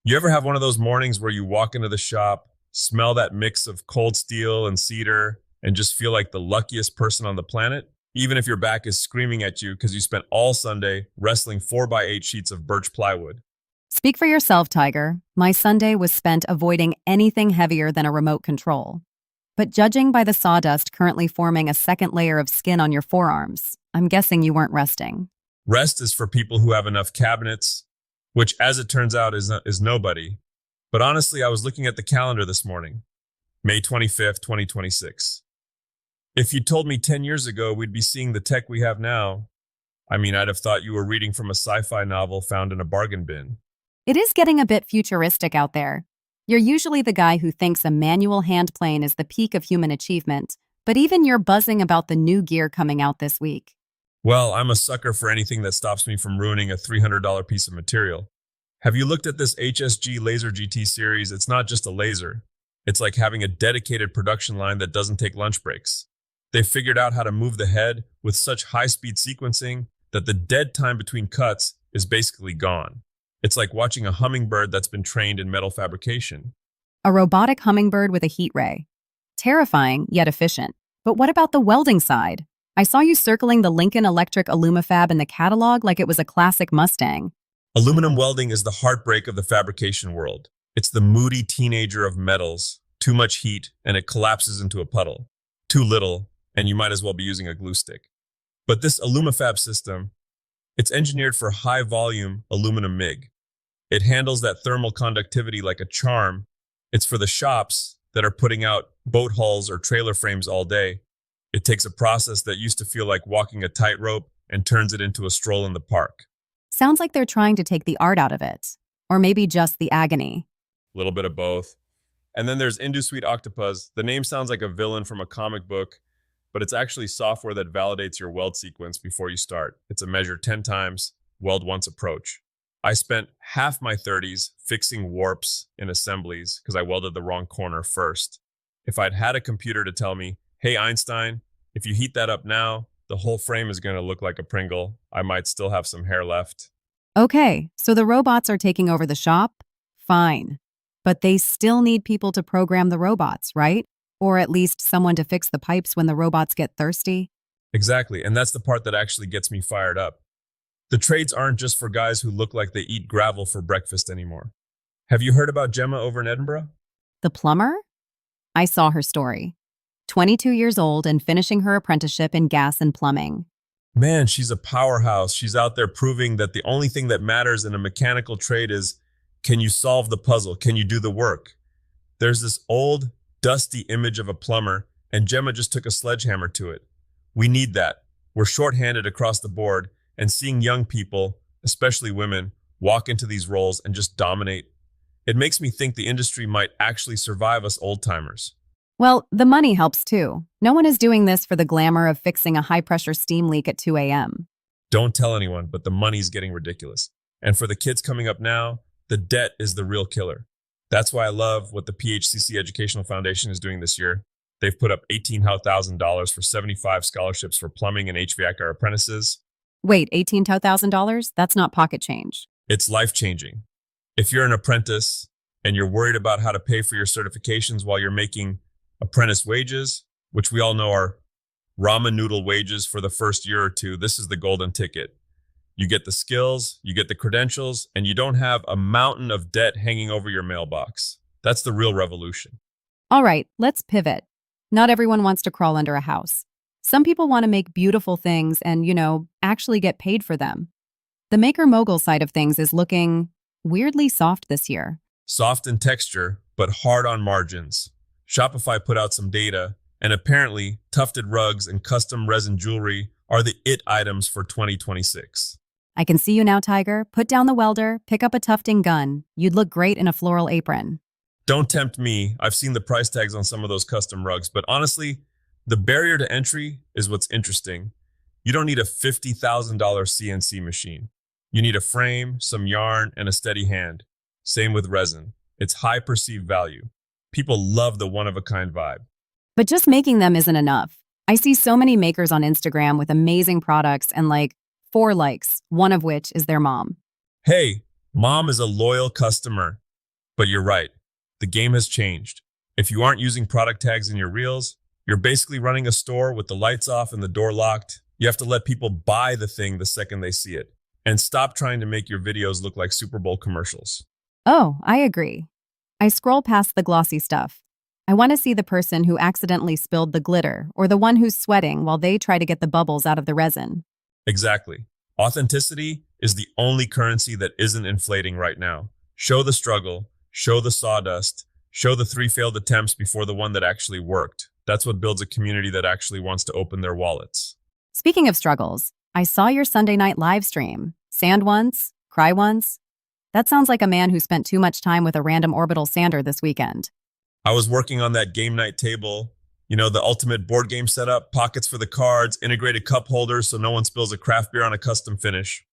You ever have one of those mornings where you walk into the shop, smell that mix of cold steel and cedar, and just feel like the luckiest person on the planet? Even if your back is screaming at you because you spent all Sunday wrestling 4 by 8 sheets of birch plywood. Speak for yourself, Tiger. My Sunday was spent avoiding anything heavier than a remote control. But judging by the sawdust currently forming a second layer of skin on your forearms, I'm guessing you weren't resting. Rest is for people who have enough cabinets, which, as it turns out, is nobody. But honestly, I was looking at the calendar this morning, May 25th, 2026. If you told me 10 years ago we'd be seeing the tech we have now, I'd have thought you were reading from a sci-fi novel found in a bargain bin. It is getting a bit futuristic out there. You're usually the guy who thinks a manual hand plane is the peak of human achievement, but even you're buzzing about the new gear coming out this week. Well, I'm a sucker for anything that stops me from ruining a $300 piece of material. Have you looked at this HSG Laser GT series? It's not just a laser. It's like having a dedicated production line that doesn't take lunch breaks. They figured out how to move the head with such high-speed sequencing that the dead time between cuts is basically gone. It's like watching a hummingbird that's been trained in metal fabrication. A robotic hummingbird with a heat ray. Terrifying, yet efficient. But what about the welding side? I saw you circling the Lincoln Electric Alumafab in the catalog like it was a classic Mustang. Aluminum welding is the heartbreak of the fabrication world. It's the moody teenager of metals. Too much heat, and it collapses into a puddle. Too little, and you might as well be using a glue stick. But this Alumafab system, it's engineered for high-volume aluminum MIG. It handles that thermal conductivity like a charm. It's for the shops that are putting out boat hulls or trailer frames all day. It takes a process that used to feel like walking a tightrope and turns it into a stroll in the park. Sounds like they're trying to take the art out of it. Or maybe just the agony. A little bit of both. And then there's InduSuite Octopus. The name sounds like a villain from a comic book, but it's actually software that validates your weld sequence before you start. It's a measure 10 times, weld once approach. I spent half my 30s fixing warps in assemblies because I welded the wrong corner first. If I'd had a computer to tell me, hey Einstein, if you heat that up now, the whole frame is going to look like a Pringle, I might still have some hair left. Okay, so the robots are taking over the shop? Fine. But they still need people to program the robots, right? Or at least someone to fix the pipes when the robots get thirsty? Exactly, and that's the part that actually gets me fired up. The trades aren't just for guys who look like they eat gravel for breakfast anymore. Have you heard about Gemma over in Edinburgh? The plumber? I saw her story. 22 years old and finishing her apprenticeship in gas and plumbing. Man, she's a powerhouse. She's out there proving that the only thing that matters in a mechanical trade is, can you solve the puzzle? Can you do the work? There's this old, dusty image of a plumber, and Gemma just took a sledgehammer to it. We need that. We're shorthanded across the board, and seeing young people, especially women, walk into these roles and just dominate, it makes me think the industry might actually survive us old-timers. Well, the money helps too. No one is doing this for the glamour of fixing a high-pressure steam leak at 2 a.m. Don't tell anyone, but the money's getting ridiculous. And for the kids coming up now, the debt is the real killer. That's why I love what the PHCC Educational Foundation is doing this year. They've put up $18,000 for 75 scholarships for plumbing and HVAC apprentices. Wait, $18,000? That's not pocket change. It's life-changing. If you're an apprentice and you're worried about how to pay for your certifications while you're making apprentice wages, which we all know are ramen noodle wages for the first year or two, this is the golden ticket. You get the skills, you get the credentials, and you don't have a mountain of debt hanging over your mailbox. That's the real revolution. All right, let's pivot. Not everyone wants to crawl under a house. Some people want to make beautiful things and, actually get paid for them. The maker mogul side of things is looking weirdly soft this year. Soft in texture, but hard on margins. Shopify put out some data, and apparently tufted rugs and custom resin jewelry are the it items for 2026. I can see you now, Tiger. Put down the welder, pick up a tufting gun. You'd look great in a floral apron. Don't tempt me. I've seen the price tags on some of those custom rugs, but honestly, the barrier to entry is what's interesting. You don't need a $50,000 CNC machine. You need a frame, some yarn, and a steady hand. Same with resin. It's high perceived value. People love the one-of-a-kind vibe. But just making them isn't enough. I see so many makers on Instagram with amazing products and 4 likes, one of which is their mom. Hey, mom is a loyal customer. But you're right. The game has changed. If you aren't using product tags in your reels, you're basically running a store with the lights off and the door locked. You have to let people buy the thing the second they see it. And stop trying to make your videos look like Super Bowl commercials. Oh, I agree. I scroll past the glossy stuff. I want to see the person who accidentally spilled the glitter or the one who's sweating while they try to get the bubbles out of the resin. Exactly. Authenticity is the only currency that isn't inflating right now. Show the struggle, show the sawdust, show the 3 failed attempts before the one that actually worked. That's what builds a community that actually wants to open their wallets. Speaking of struggles, I saw your Sunday night live stream. Sand once, cry once. That sounds like a man who spent too much time with a random orbital sander this weekend. I was working on that game night table, the ultimate board game setup, pockets for the cards, integrated cup holders so no one spills a craft beer on a custom finish.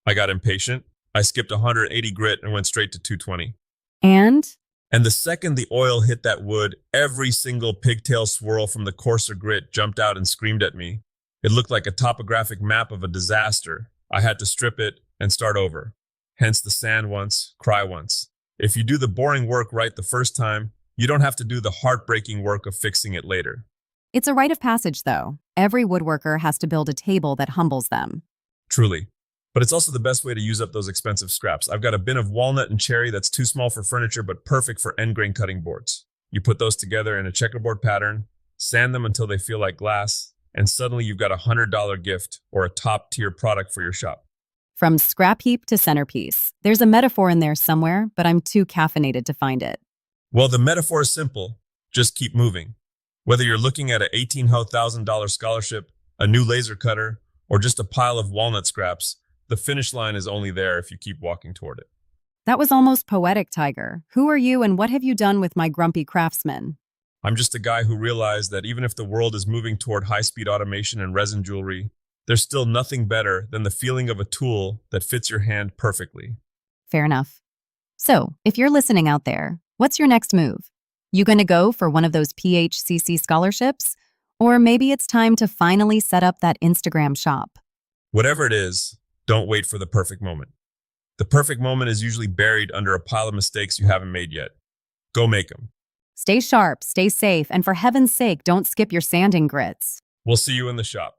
I got impatient. I skipped 180 grit and went straight to 220. And And the second the oil hit that wood, every single pigtail swirl from the coarser grit jumped out and screamed at me. It looked like a topographic map of a disaster. I had to strip it and start over. Hence the sand once, cry once. If you do the boring work right the first time, you don't have to do the heartbreaking work of fixing it later. it's a rite of passage, though. Every woodworker has to build a table that humbles them. Truly. But it's also the best way to use up those expensive scraps. I've got a bin of walnut and cherry that's too small for furniture but perfect for end grain cutting boards. You put those together in a checkerboard pattern, sand them until they feel like glass, and suddenly you've got a $100 gift or a top tier product for your shop. From scrap heap to centerpiece. There's a metaphor in there somewhere, but I'm too caffeinated to find it. Well, the metaphor is simple. Just keep moving. Whether you're looking at an $18,000 scholarship, a new laser cutter, or just a pile of walnut scraps, the finish line is only there if you keep walking toward it. That was almost poetic, Tiger. Who are you and what have you done with my grumpy craftsman? I'm just a guy who realized that even if the world is moving toward high-speed automation and resin jewelry, there's still nothing better than the feeling of a tool that fits your hand perfectly. Fair enough. So, if you're listening out there, what's your next move? You gonna go for one of those PHCC scholarships? Or maybe it's time to finally set up that Instagram shop. Whatever it is, don't wait for the perfect moment. The perfect moment is usually buried under a pile of mistakes you haven't made yet. Go make them. Stay sharp, stay safe, and for heaven's sake, don't skip your sanding grits. We'll see you in the shop.